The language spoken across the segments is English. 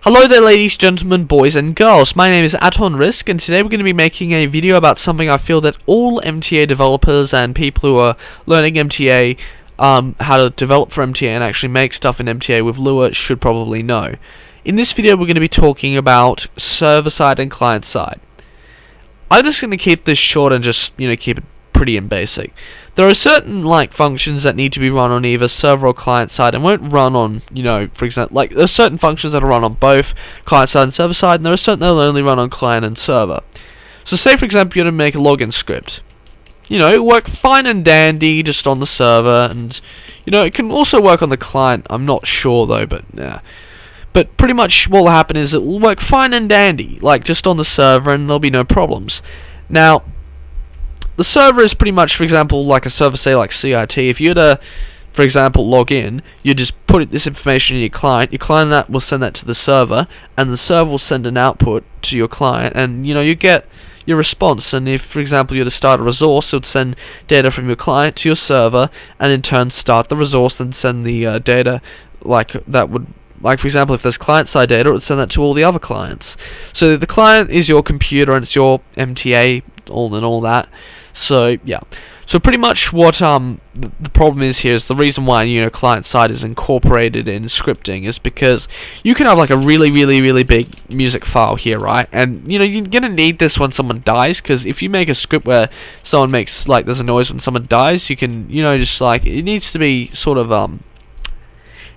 Hello there ladies, gentlemen, boys and girls, my name is Aton Risk and today we're going to be making a video about something I feel that all MTA developers and people who are learning MTA, how to develop for MTA and actually make stuff in MTA with Lua should probably know. In this video we're going to be talking about server-side and client-side. I'm just going to keep this short and just, keep it pretty and basic. There are certain functions that need to be run on either server or client side and won't run on, for example, there are certain functions that will run on both client side and server side, and there are certain that will only run on client and server. So say for example you're going to make a login script. It will work fine and dandy just on the server, and it can also work on the client. I'm not sure though, but yeah. But pretty much what will happen is it will work fine and dandy, just on the server, and there'll be no problems. Now, the server is pretty much, for example, like a server, say like CIT. If you were to, for example, log in, you just put this information in your client that will send that to the server, and the server will send an output to your client, and you get your response. And if, for example, you were to start a resource, it would send data from your client to your server, and in turn start the resource and send the data that would. For example, if there's client-side data, it would send that to all the other clients. So the client is your computer and it's your MTA, all that. So yeah. So pretty much what the problem is here is the reason why client-side is incorporated in scripting is because you can have a really big music file here, right? And you're gonna need this when someone dies, because if you make a script where someone makes there's a noise when someone dies, you can just it needs to be sort of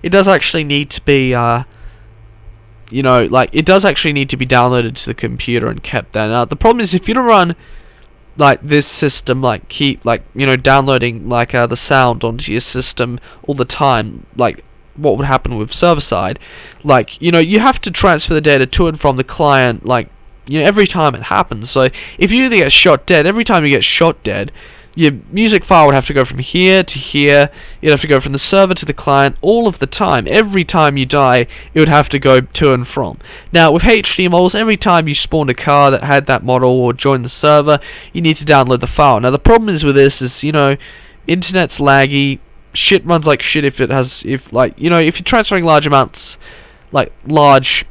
it does actually need to be, it does actually need to be downloaded to the computer and kept there. Now, the problem is if you don't run, this system, keep, downloading, the sound onto your system all the time, what would happen with server-side, you have to transfer the data to and from the client, every time it happens. So, if you either get shot dead, every time you get shot dead, your music file would have to go from here to here. You'd have to go from the server to the client all of the time. Every time you die, it would have to go to and from. Now, with HD models, every time you spawned a car that had that model or joined the server, you need to download the file. Now, the problem is with this is, internet's laggy. Shit runs like shit if if you're transferring large amounts, large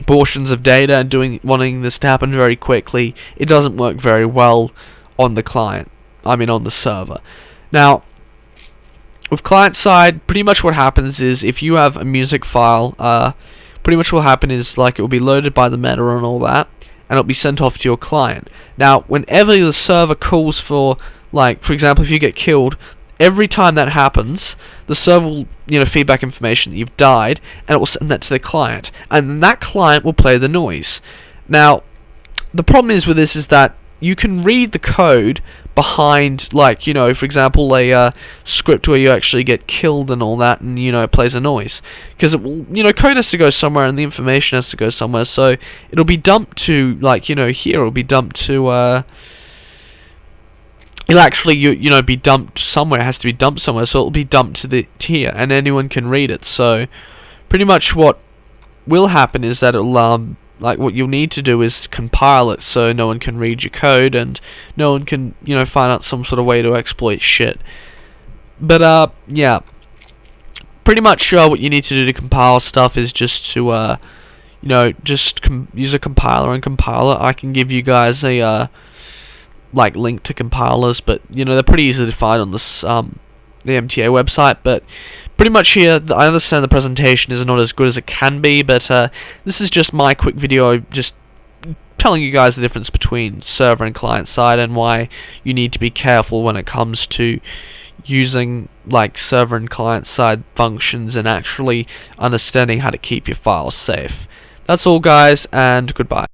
portions of data and wanting this to happen very quickly, it doesn't work very well on the client, on the server. Now, with client side, pretty much what happens is if you have a music file, pretty much what will happen is it will be loaded by the meta and all that, and it'll be sent off to your client. Now, whenever the server calls for, for example, if you get killed, every time that happens, the server will, feedback information that you've died, and it will send that to the client, and then that client will play the noise. Now, the problem is with this is that you can read the code behind, for example, a script where you actually get killed and all that, and it plays a noise, because it will, code has to go somewhere and the information has to go somewhere. So it'll be dumped to, here it'll be dumped to, it'll actually be dumped somewhere. It has to be dumped somewhere, so it'll be dumped to here, and anyone can read it. So pretty much what will happen is that it'll what you'll need to do is compile it so no one can read your code and no one can, find out some sort of way to exploit shit. But, yeah. Pretty much what you need to do to compile stuff is just to, use a compiler and compile it. I can give you guys a, link to compilers, but, they're pretty easy to find on this, the MTA website, but pretty much here, I understand the presentation is not as good as it can be, but this is just my quick video, just telling you guys the difference between server and client side and why you need to be careful when it comes to using server and client side functions and actually understanding how to keep your files safe. That's all guys, and goodbye.